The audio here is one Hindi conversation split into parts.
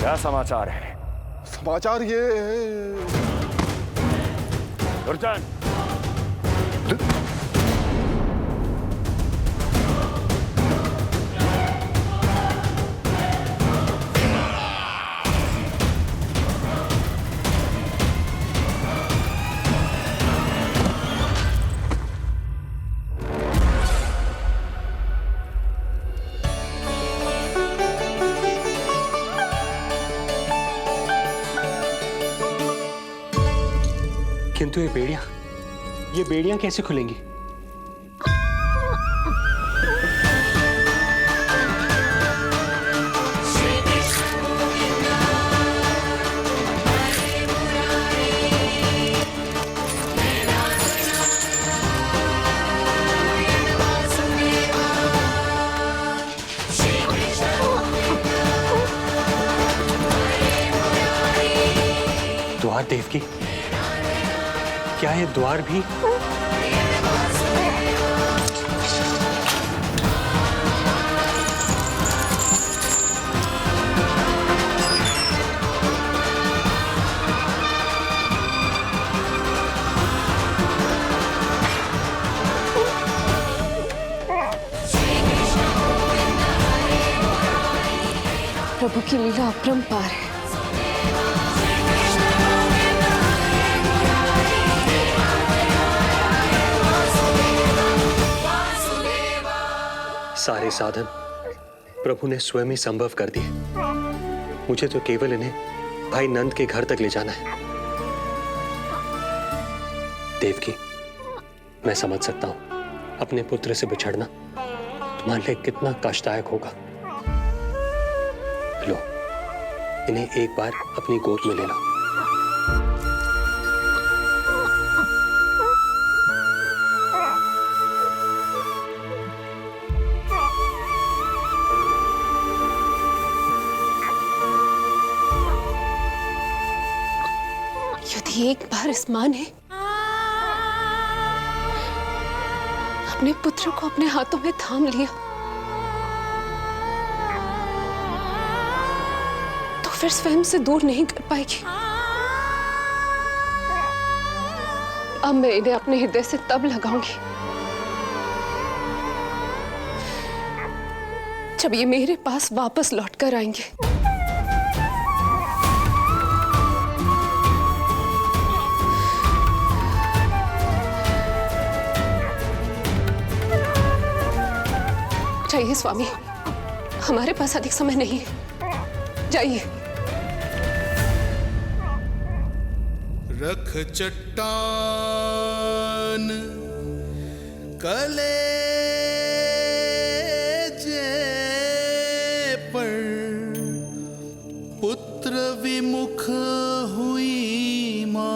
क्या समाचार है? समाचार ये दुर्जन, किंतु ये बेड़ियां कैसे खुलेंगी? द्वार देवकी, क्या ये द्वार भी? प्रभु की लीला अपरंपार है। सारे साधन प्रभु ने स्वयं ही संभव कर दिए। मुझे तो केवल इन्हें भाई नंद के घर तक ले जाना है। देवकी, मैं समझ सकता हूं अपने पुत्र से बिछड़ना तुम्हारे लिए कितना कष्टदायक होगा। लो, इन्हें एक बार अपनी गोद में ले लो। यदि एक बार इस मां ने अपने पुत्र को अपने हाथों में थाम लिया तो फिर स्वयं से दूर नहीं कर पाएगी। अब मैं इन्हें अपने हृदय से तब लगाऊंगी जब ये मेरे पास वापस लौटकर आएंगे। जाइए स्वामी, हमारे पास अधिक समय नहीं है, जाइए। रख चट्टान कलेजे पर, पुत्र विमुख हुई मां,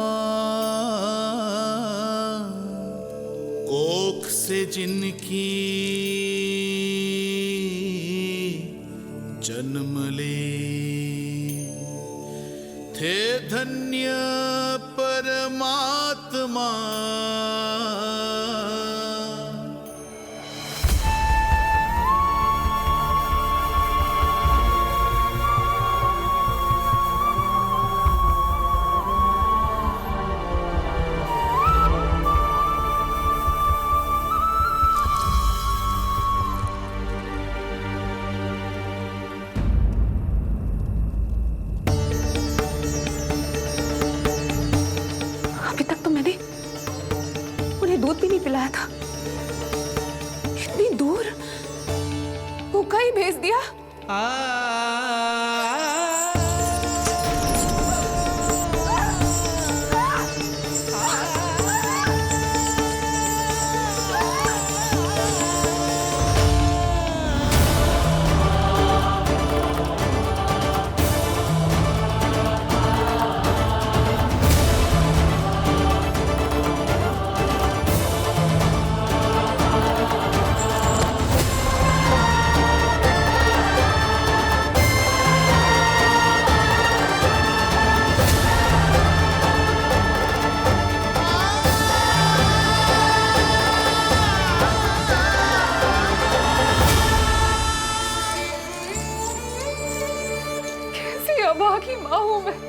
कोख से जिनकी जन्म ले, थे धन्य परमात्मा। दूध भी नहीं पिलाया था, इतनी दूर भूखा ही भेज दिया। हूं मैं।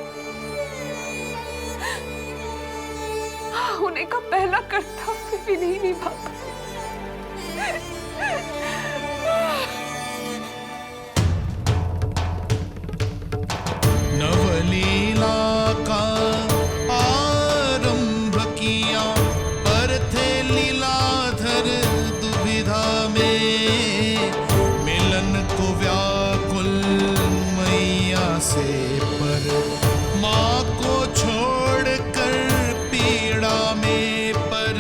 होने का पहला कर्तव्य भी नहीं निभा पाई। नवलीला का आरंभ किया, पर थे लीलाधर दुविधा में। मिलन को व्याकुल मैया से, पर माँ को छोड़कर पीड़ा में, पर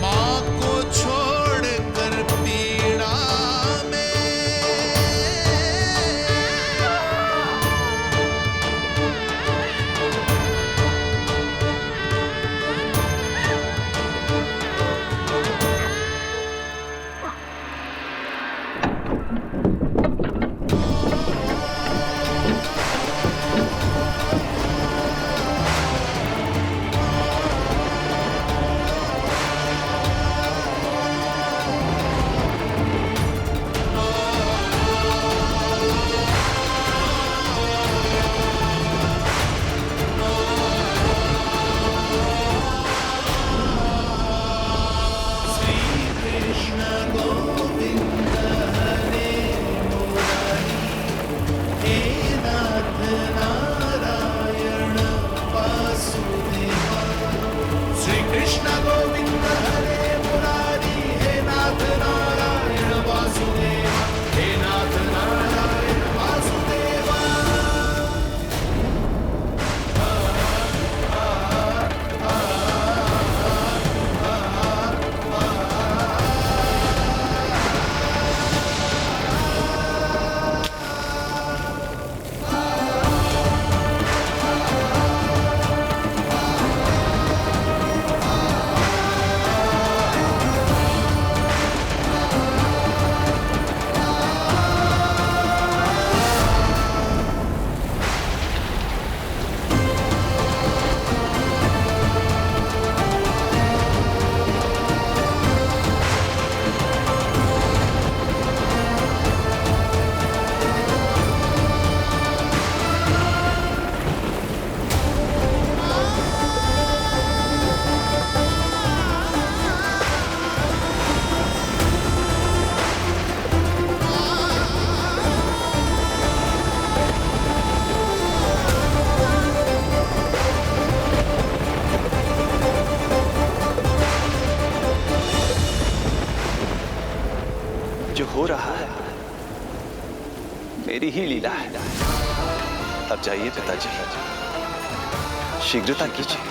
माँ को छोड़कर पीड़ा में। जो हो रहा है मेरी ही लीला है। अब जाइए पिताजी, शीघ्रता कीजिए।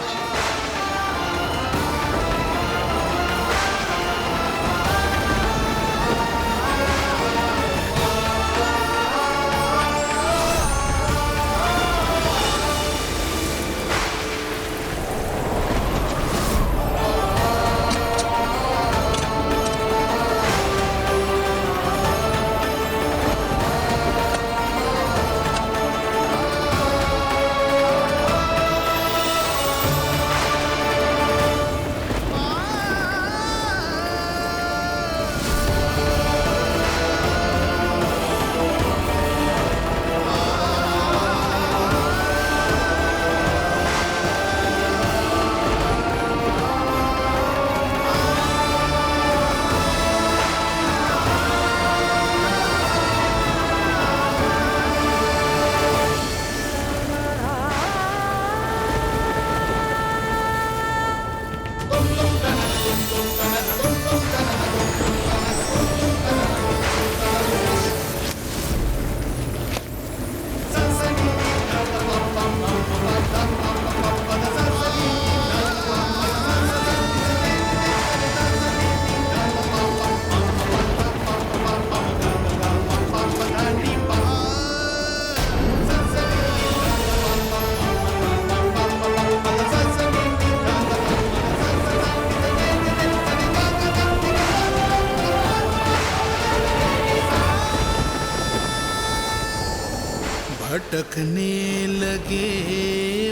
भटकने लगे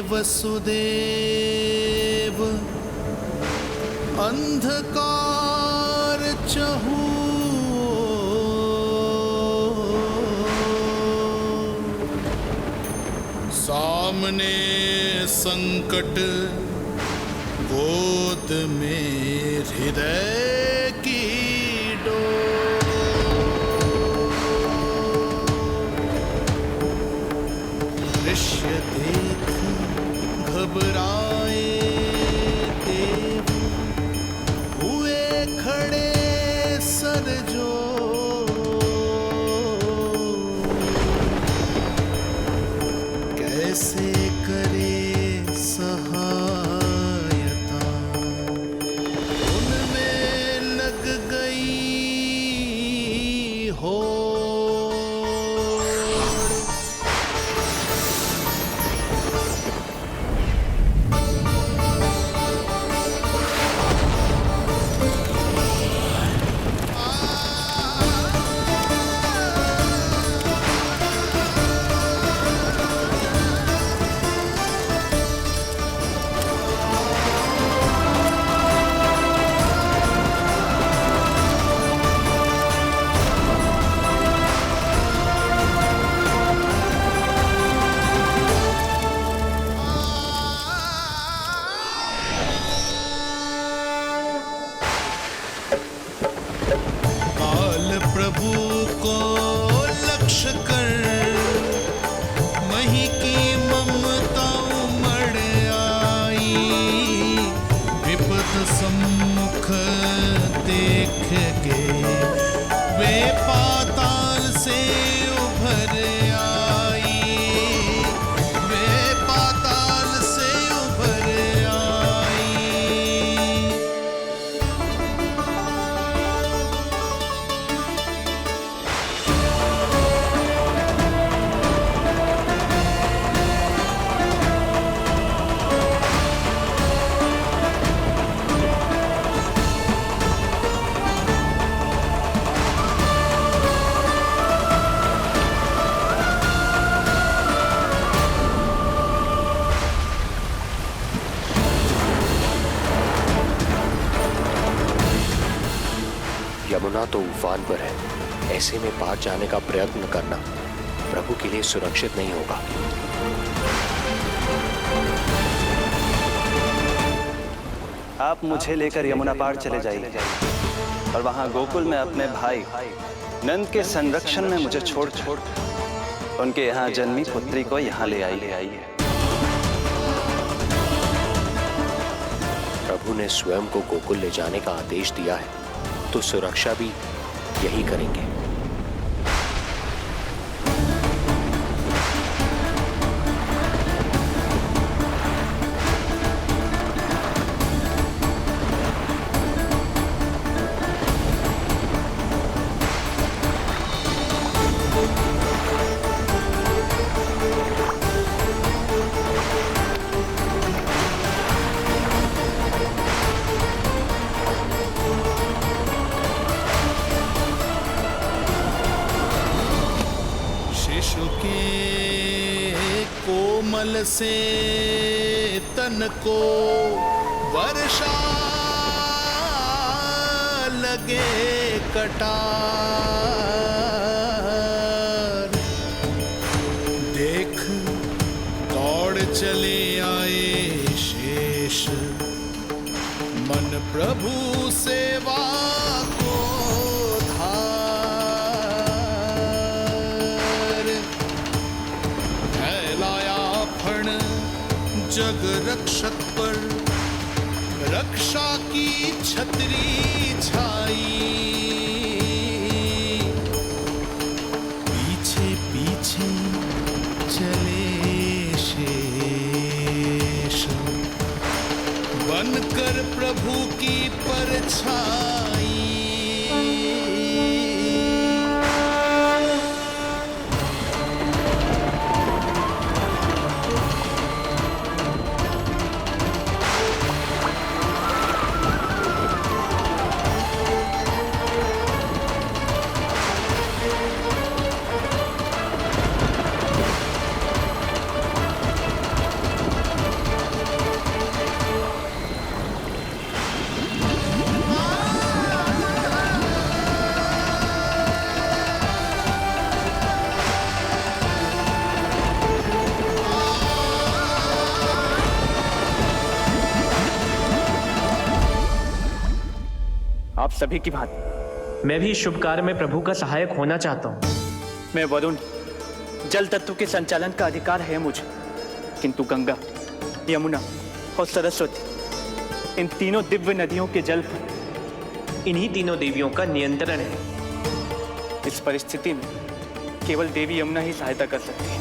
वसुदेव, अंधकार चहूओर। सामने संकट, गोद में हृदय की डोर। दृश्य देख घबराए देव, हुए खड़े सर जो। कैसे करे सहायता, उनमें लग गई हो। प्रभु को लक्ष्य कर मही की ममता उमड़ आई। विपद सम्मुख देख के वे पाताल से उभर आई। वे पाताल से उभर आई। यमुना तो उफान पर है, ऐसे में पार जाने का प्रयत्न करना प्रभु के लिए सुरक्षित नहीं होगा। आप मुझे लेकर यमुना पार चले जाइए और वहां गोकुल में अपने भाई नंद के संरक्षण में मुझे छोड़ उनके यहाँ जन्मी पुत्री को यहाँ ले आइए। प्रभु ने स्वयं को गोकुल ले जाने का आदेश दिया है, तो सुरक्षा भी यही करेंगे। कोमल से तन को वर्षा लगे कटार। देख दौड़ चले आए शेष, मन प्रभु सेवा को धार। फैलाया फण जग रक्षक पर, रक्षा की छतरी छाई। पीछे पीछे चले शेष, बनकर प्रभु की परछाई। आप सभी की भांति मैं भी इस शुभ कार्य में प्रभु का सहायक होना चाहता हूँ। मैं वरुण, जल तत्व के संचालन का अधिकार है मुझे, किंतु गंगा, यमुना और सरस्वती इन तीनों दिव्य नदियों के जल पर इन्हीं तीनों देवियों का नियंत्रण है। इस परिस्थिति में केवल देवी यमुना ही सहायता कर सकती है।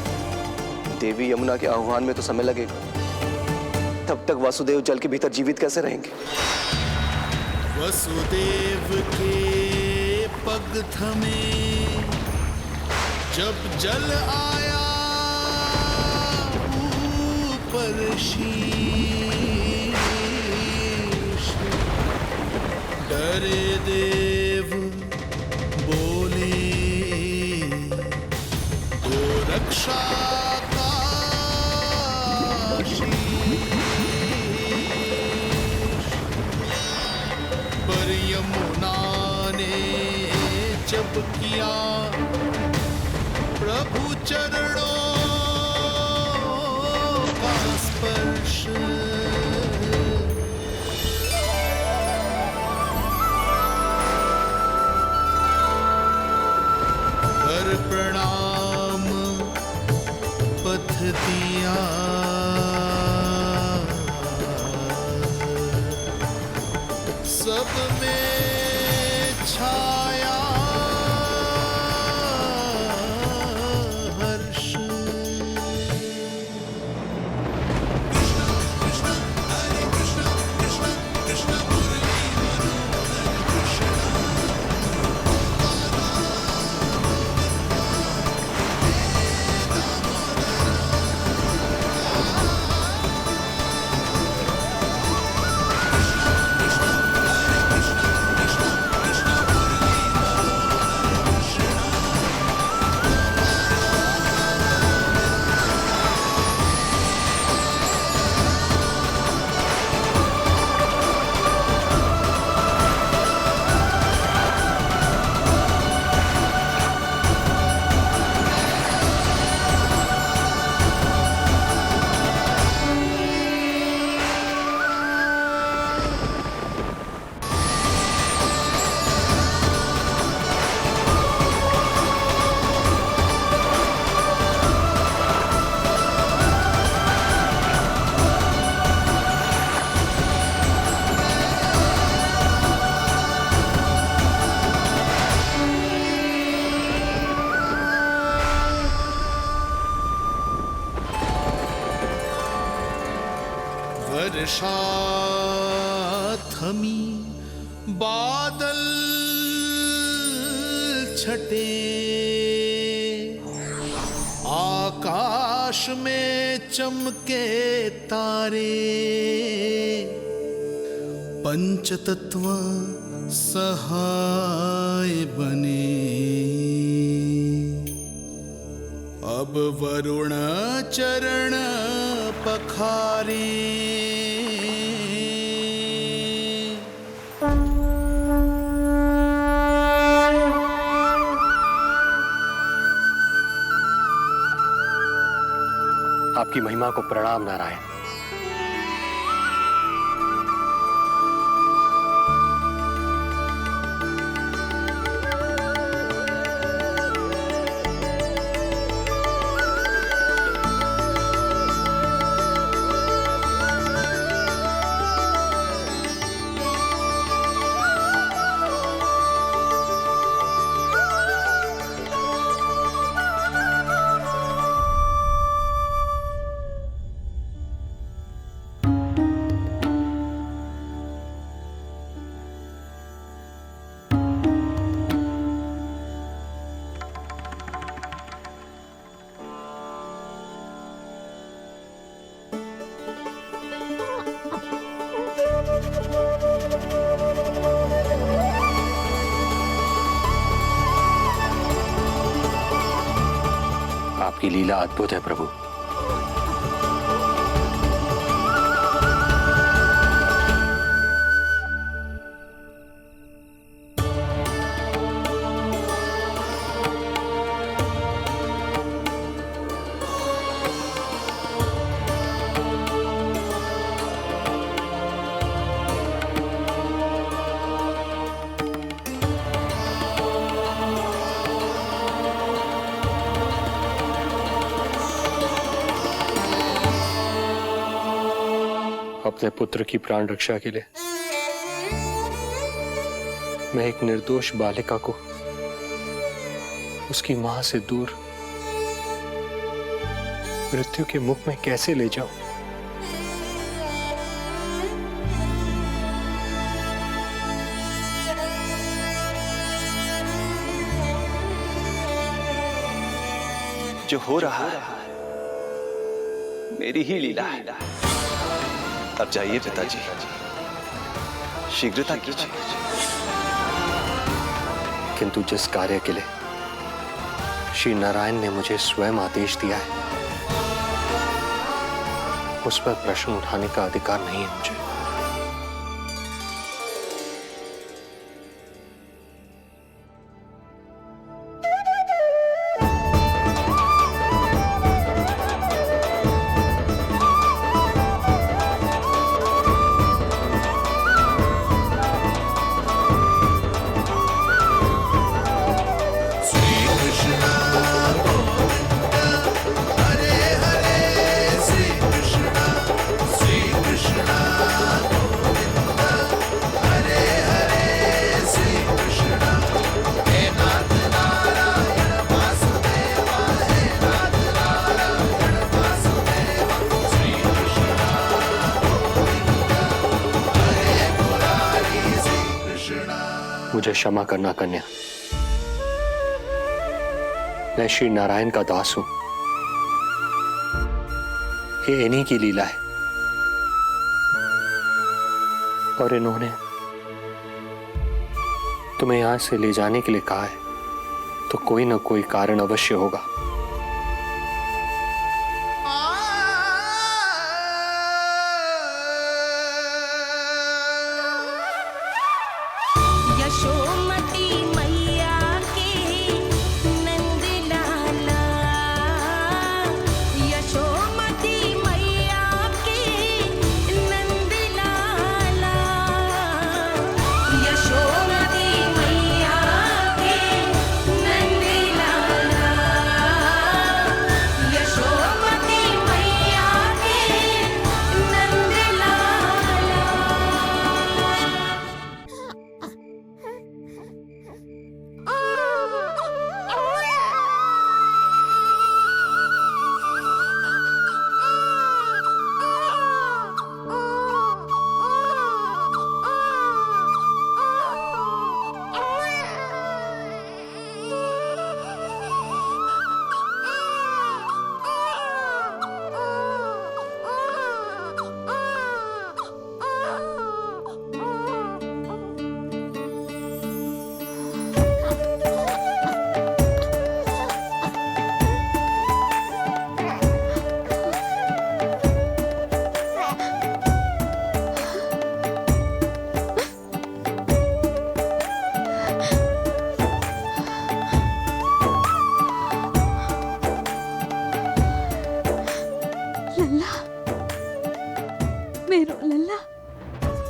देवी यमुना के आह्वान में तो समय लगेगा, तब तक वासुदेव जल के भीतर जीवित कैसे रहेंगे? वसुदेव के पग थमे जब जल आया ऊपर शीश, डरे देव बोले तो रक्षा का पर यमुना ने जब किया प्रभु चरणों का स्पर्श, कर प्रणाम पथ दिया, सब में छाया हर्ष। वर्षा थमी, बादल छटे, आकाश में चमके तारे, पंचतत्व सहाय बने। अब वरुण चरण पखारे, आपकी महिमा को प्रणाम नारायण। आपकी लीला अद्भुत है प्रभु। अपने पुत्र की प्राण रक्षा के लिए मैं एक निर्दोष बालिका को उसकी मां से दूर मृत्यु के मुख में कैसे ले जाऊं? जो हो रहा है मेरी ही लीला है। अब जाइए पिताजी, शीघ्रता कीजिए। किंतु जिस कार्य के लिए श्री नारायण ने मुझे स्वयं आदेश दिया है, उस पर प्रश्न उठाने का अधिकार नहीं है मुझे। मुझे क्षमा करना कन्या, मैं श्री नारायण का दास हूं। ये इन्हीं की लीला है और इन्होंने तुम्हें यहां से ले जाने के लिए कहा है, तो कोई ना कोई कारण अवश्य होगा। यशोमती मैया के नंद लाला, यशोमती मैया के नंद लाला, यशोमती मैया के नंद लाला, यशोमती मैया के नंद लाला।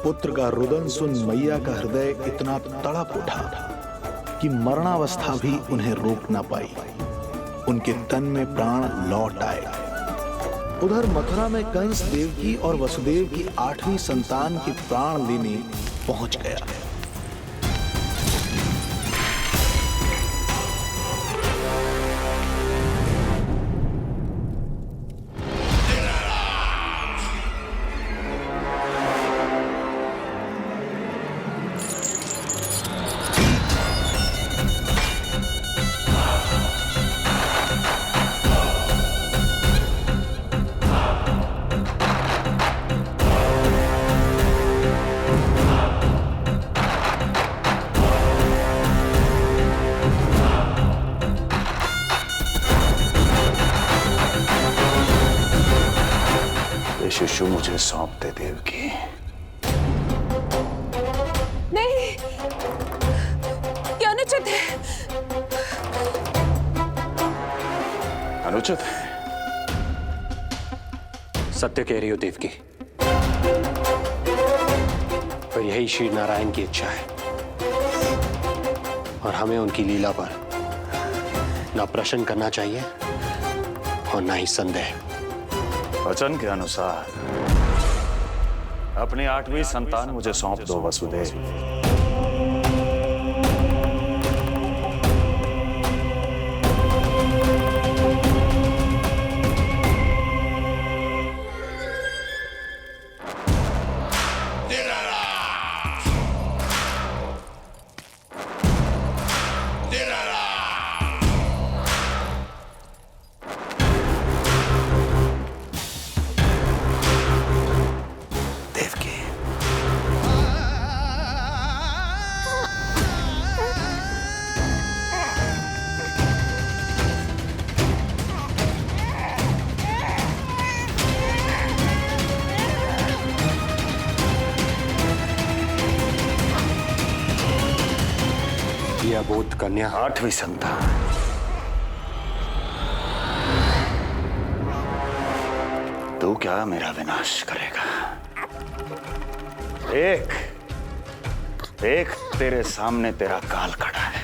पुत्र का रुदन सुन मैया का हृदय इतना तड़प उठा कि मरणावस्था भी उन्हें रोक न पाई। उनके तन में प्राण लौट आए। उधर मथुरा में कंस देवकी और वसुदेव की 8वीं संतान के प्राण लेने पहुंच गया। शिशु मुझे सौंप दे देवकी। नहीं, क्या अनुचित है। अनुचित है? सत्य कह रही हो देवकी, पर यही श्री नारायण की इच्छा है और हमें उनकी लीला पर ना प्रश्न करना चाहिए और ना ही संदेह। वचन के अनुसार अपनी 8वीं संतान मुझे सौंप दो वसुदेव। यह बोध कन्या 8वीं संतान। तू क्या मेरा विनाश करेगा? एक तेरे सामने तेरा काल खड़ा है।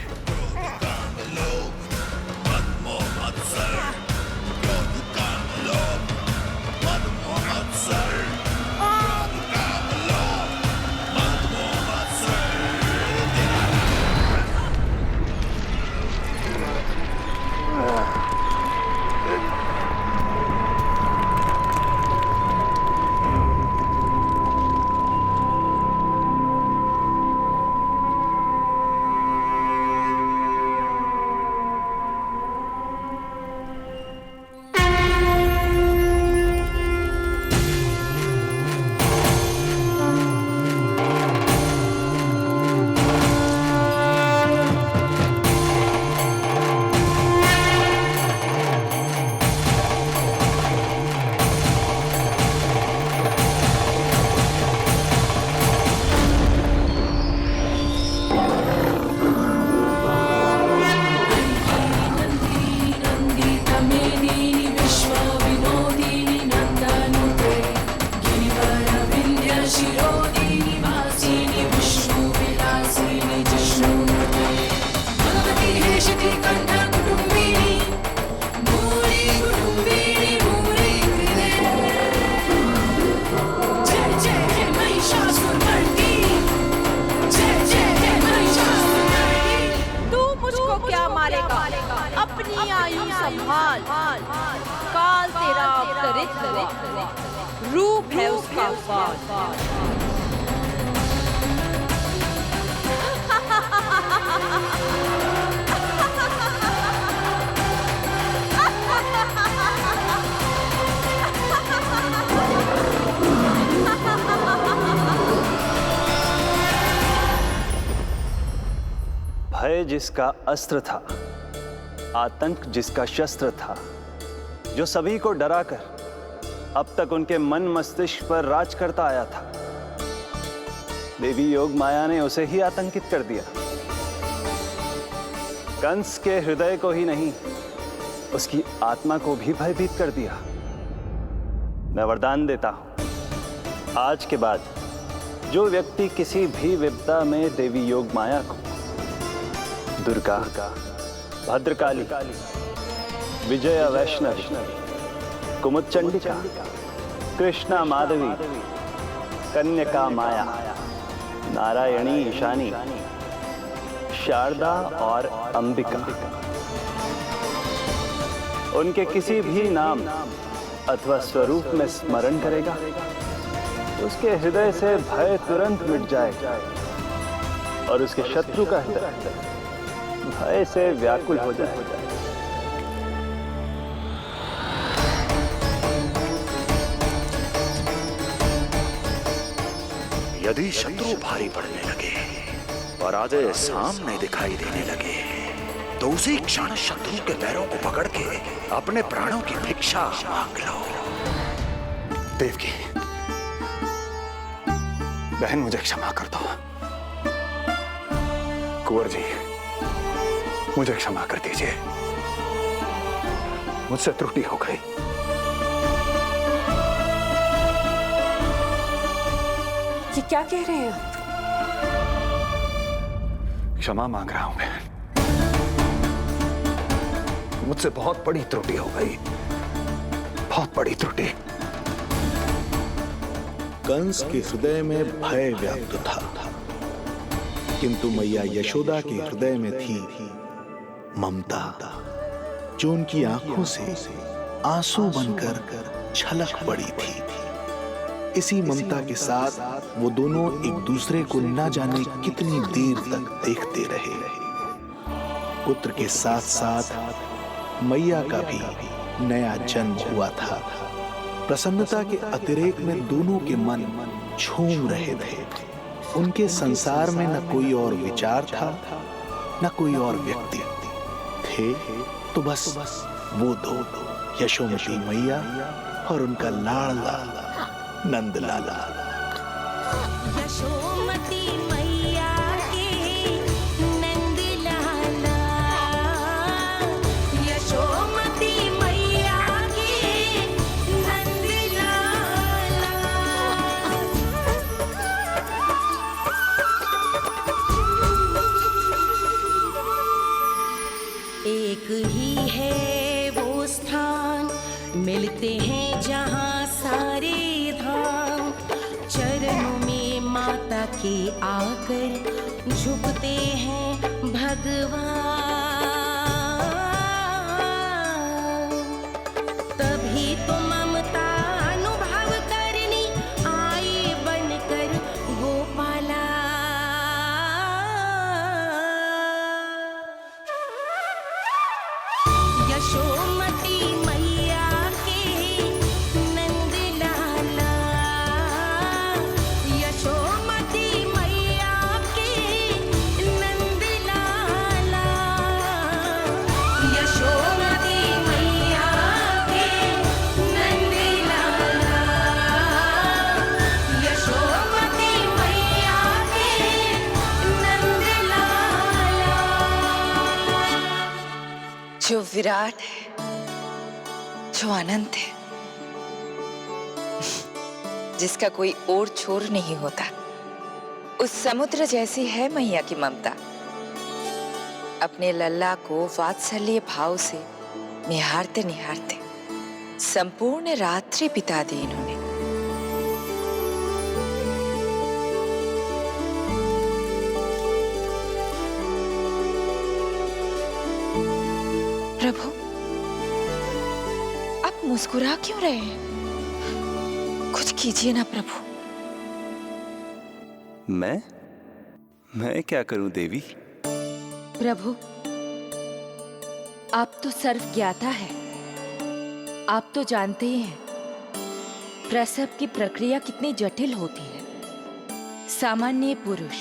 अपनी आयु संभाल, काल तेरा अवतरित रूप है उसका वाल। भय जिसका अस्त्र था, आतंक जिसका शस्त्र था, जो सभी को डराकर अब तक उनके मन मस्तिष्क पर राज करता आया था, देवी योग माया ने उसे ही आतंकित कर दिया। कंस के हृदय को ही नहीं, उसकी आत्मा को भी भयभीत कर दिया। मैं वरदान देता हूं, आज के बाद जो व्यक्ति किसी भी विपदा में देवी योग माया को, दुर्गा, भद्रकाली, विजया वैष्णवी, कुमुदचंडिका, कृष्णा माधवी, कन्यका माया, नारायणी ईशानी, शारदा और अंबिका, उनके किसी भी नाम अथवा स्वरूप में स्मरण करेगा, उसके हृदय से भय तुरंत मिट जाएगा और उसके शत्रु का हृदय भय से व्याकुल हो जाएगा। यदि शत्रु भारी पड़ने लगे, पराजय सामने दिखाई देने लगे, तो उसी क्षण शत्रु के पैरों को पकड़ के अपने प्राणों की भिक्षा मांग लो। देवकी, बहन मुझे क्षमा कर दो। कुंवर जी, मुझे क्षमा कर दीजिए, मुझसे त्रुटि हो गई। ये क्या कह रहे हैं आप? क्षमा मांग रहा हूं बहन, मुझसे बहुत बड़ी त्रुटि हो गई, बहुत बड़ी त्रुटि। कंस के हृदय में भय व्याप्त था, किंतु मैया यशोदा के हृदय में थी ममता, जो उनकी आंखों से आंसू बनकर छलक पड़ी थी। इसी ममता के साथ वो दोनों एक दूसरे को न जाने कितनी देर तक देखते रहे। पुत्र के साथ साथ मैया का भी नया जन्म हुआ था। प्रसन्नता के अतिरेक में दोनों के मन झूम रहे थे। उनके संसार में न कोई और विचार था, न कोई और व्यक्ति थे, तो बस वो दो, यशोमती मैया और उनका लाडला नंद लाला। यशोमती मैया के नंद लाला, यशोमती मैया के नंद लाला। एक ही है वो स्थान, मिलते हैं जहाँ सारे धाम। चरणों में माता के आकर झुकते हैं भगवान। तभी तो ममता अनुभव करनी आए बनकर गोपाला। यशोमती मैया के नंद लाला, यशोमती मैया के नंद लाला, यशोमती मैया के नंद लाला, यशोमती मैया के नंद लाला। जो विराट है, जो अनंत है, जिसका कोई और छोर नहीं होता, उस समुद्र जैसी है मैया की ममता। अपने लल्ला को वात्सल्य भाव से निहारते निहारते संपूर्ण रात्रि बिता दी इन्होंने। प्रभु, आप मुस्कुरा क्यों रहे हैं? कुछ कीजिए ना प्रभु। मैं क्या करूं देवी? प्रभु, आप तो सर्व ज्ञाता है। आप तो जानते ही हैं प्रसव की प्रक्रिया कितनी जटिल होती है। सामान्य पुरुष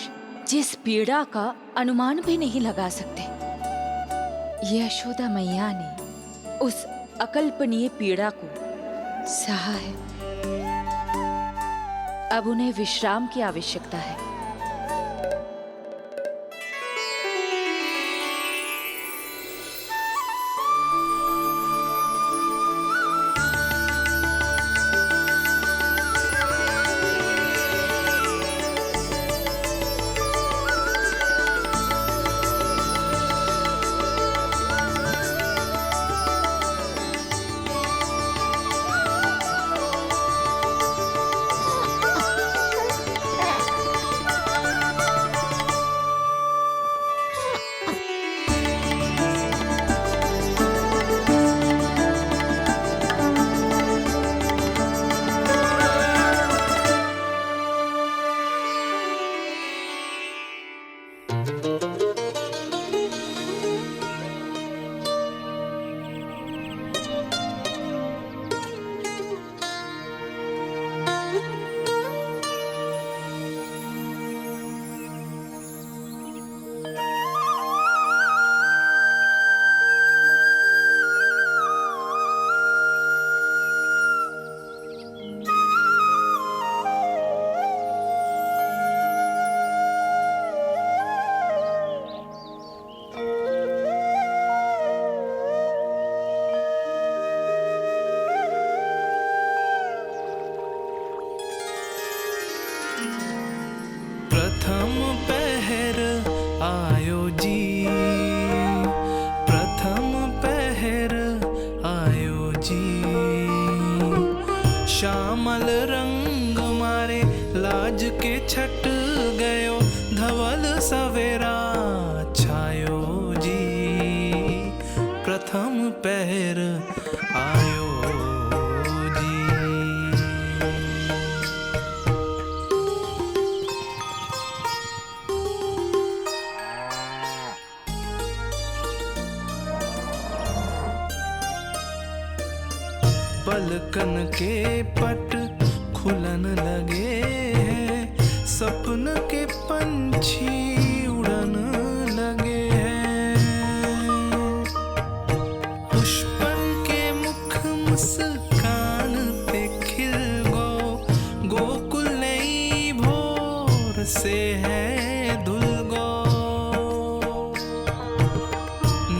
जिस पीड़ा का अनुमान भी नहीं लगा सकते, यशोदा मैया ने उस अकल्पनीय पीड़ा को सहा है। अब उन्हें विश्राम की आवश्यकता है। पलकन के पट खुलन लगे हैं, सपन के पंछी उड़न लगे हैं। पुष्पन के मुख मुस्कान पे खिल गो, गोकुल नई भोर से है धुल गो।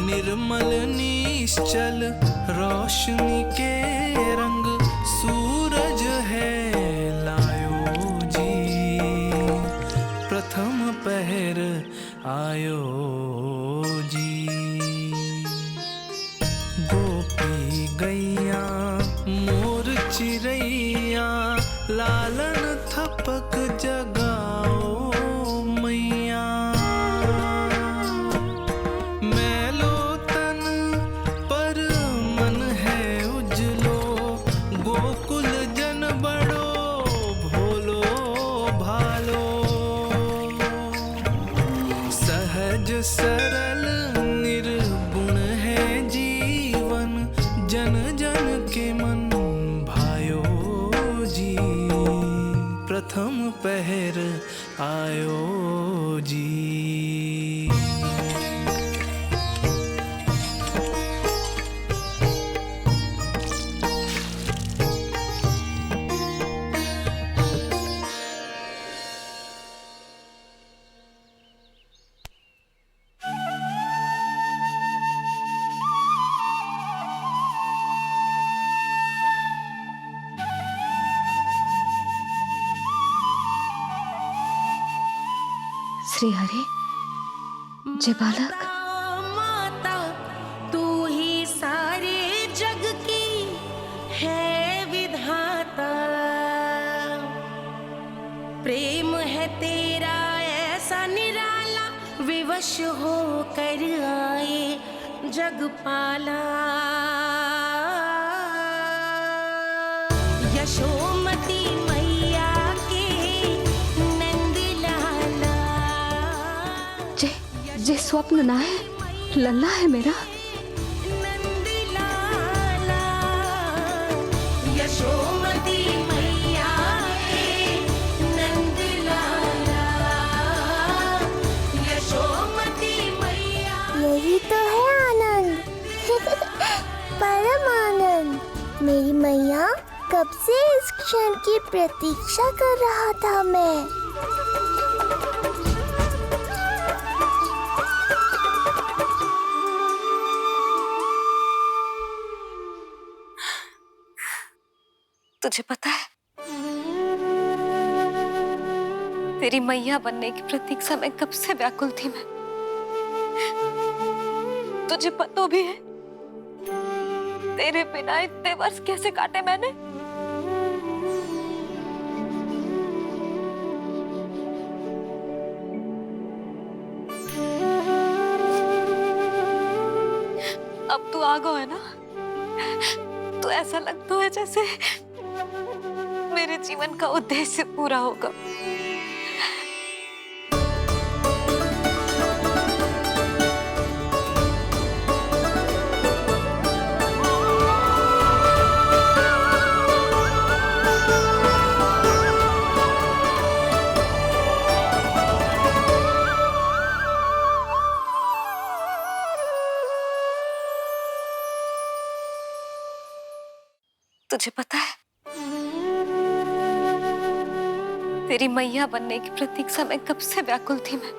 निर्मल निश्चल रोशनी के रंग सूरज है लायो जी, प्रथम पहर आयो जी। गोपी गैया मोर चिड़ैया, लालन थपक जगाओ मैया। मैलो तन पर मन है उजलो, गोकुल जन बड़ो भोलो भालो। सहज सरल निर्गुण है जीवन, जन जन के मन भायो जी, प्रथम पहर आयो जी। श्री हरि, जय बालक। माता तू ही सारे जग की है विधाता, प्रेम है तेरा ऐसा निराला, विवश हो कर आए जगपाला। यशोमती मैया के नंद लाला, जे स्वप्न ना है, लल्ला है मेरा। नंद लाला। यशोमती मैया के नंद लाला, यशोमती मैया। यही तो है आनंद, परम आनंद। मेरी मैया, कब से इस क्षण की प्रतीक्षा कर रहा था मैं। तुझे पता है, तेरी मैया बनने की प्रतीक्षा में कब से व्याकुल थी मैं। तुझे पता भी है तेरे बिना इतने वर्ष कैसे काटे मैंने। अब तू आ गो है ना, तो ऐसा लगता है जैसे मेरे जीवन का उद्देश्य पूरा होगा। तुझे पता है, तेरी मैया बनने की प्रतीक्षा में कब से व्याकुल थी मैं।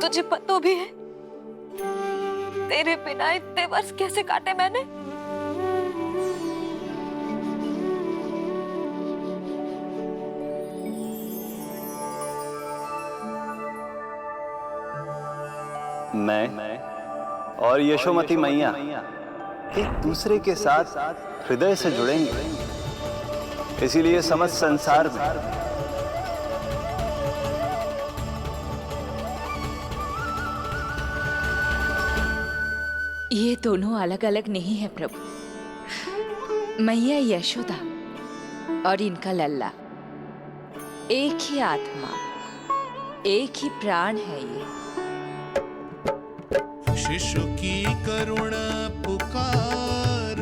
तुझे पता भी है तेरे बिना इतने वर्ष कैसे काटे मैंने। मैं और यशोमती मैया एक दूसरे के साथ हृदय से जुड़ेंगे, इसीलिए समस्त संसार में ये दोनों अलग अलग नहीं है प्रभु। मैया यशोदा और इनका लल्ला एक ही आत्मा, एक ही प्राण है ये। शिशु की करुण पुकार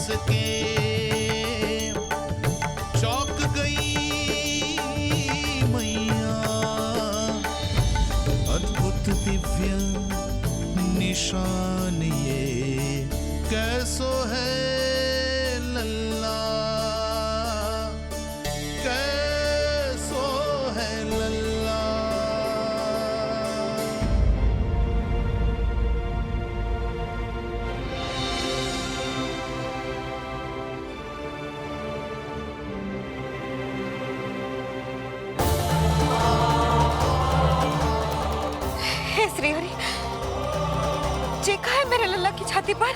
के चौंक गई मैया। अद्भुत दिव्य निशान ये कैसो है लल्ला, कैसो है लल्ला। हे श्रीहरि, चेका है मेरे लल्ला की छाती पर।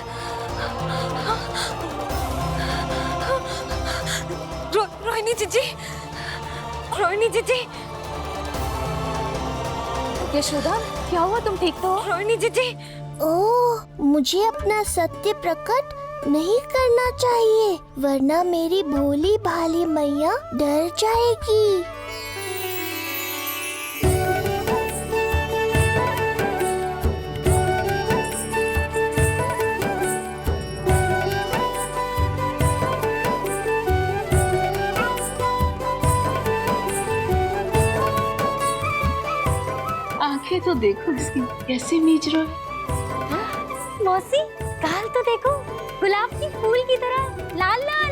रोहिणी जीजी, रोहिणी जीजी। यशोदा, क्या हुआ? तुम ठीक तो हो? रोहिणी जीजी। ओह, मुझे अपना सत्य प्रकट नहीं करना चाहिए, वरना मेरी भोली भाली मैया डर जाएगी। आंखें तो देखो इसकी कैसे मीच रहा है। मौसी, गाल तो देखो, गुलाब की फूल की तरह लाल लाल।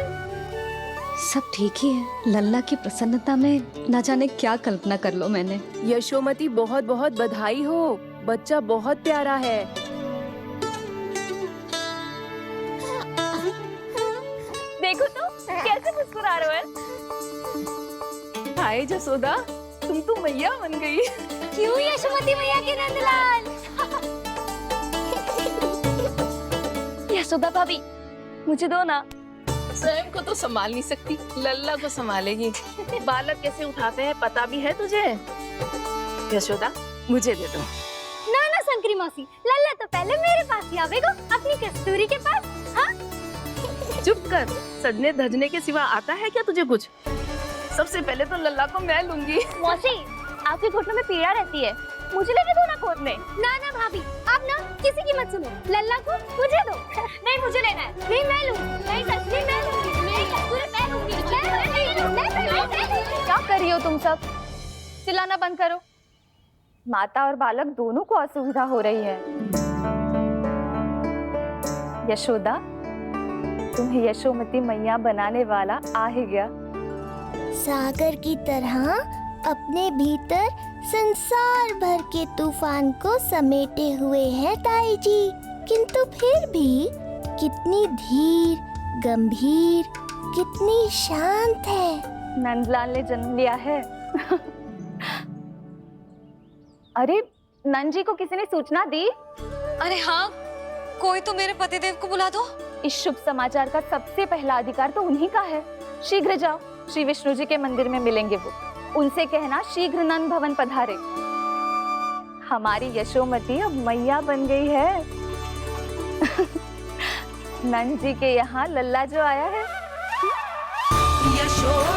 सब ठीक ही है। लल्ला की प्रसन्नता में ना जाने क्या कल्पना कर लो मैंने। यशोमती, बहुत बहुत बधाई हो, बच्चा बहुत प्यारा है। देखो तो कैसे मुस्कुरा रहे हो। हाय जसोदा, तुम तो मैया बन गई। क्यों यशोमती मैया के नंदलाल। यशोदा भाभी, मुझे दो ना। स्वयं को तो संभाल नहीं सकती, लल्ला को संभालेगी। बालक कैसे उठाते हैं पता भी है तुझे? यशोदा, मुझे दे दो। ना ना शंकरी मौसी, लल्ला तो पहले मेरे पास ही आवेगा, अपनी कस्तूरी के पास। हाँ? चुप कर, सजने धजने के सिवा आता है क्या तुझे कुछ? सबसे पहले तो लल्ला को मैं लूंगी। मौसी, आपके घुटनों में पीड़ा रहती है, मुझे लेने दो ना गोद में। ना ना भाभी, आप ना किसी की मत सुनो, लल्ला को मुझे दो। नहीं, मुझे लेना है। नहीं, मैं लूंगी। नहीं कस्तूरी मैं लूंगी। नहीं कस्तूरी मैं लूंगी। क्या कर रही हो तुम सब? चिल्लाना बंद करो। माता और बालक दोनों को असुविधा हो रही है। यशोदा, तुम्हें यशोमती मैया बनाने वाला आ ही गया। सागर की तरह अपने भीतर संसार भर के तूफान को समेटे हुए हैं ताई जी, किंतु फिर भी कितनी धीर, गंभीर, कितनी शांत है। नंदलाल ने जन्म लिया है। अरे, नंद जी को किसी ने सूचना दी? अरे हाँ, कोई तो मेरे पतिदेव को बुला दो। इस शुभ समाचार का सबसे पहला अधिकार तो उन्हीं का है। शीघ्र जाओ, श्री विष्णु जी के मंदिर में मिलेंगे वो। उनसे कहना शीघ्र नंद भवन पधारे। हमारी यशोमती अब मैया बन गई है। नंद जी के यहाँ लल्ला जो आया है। यशोदा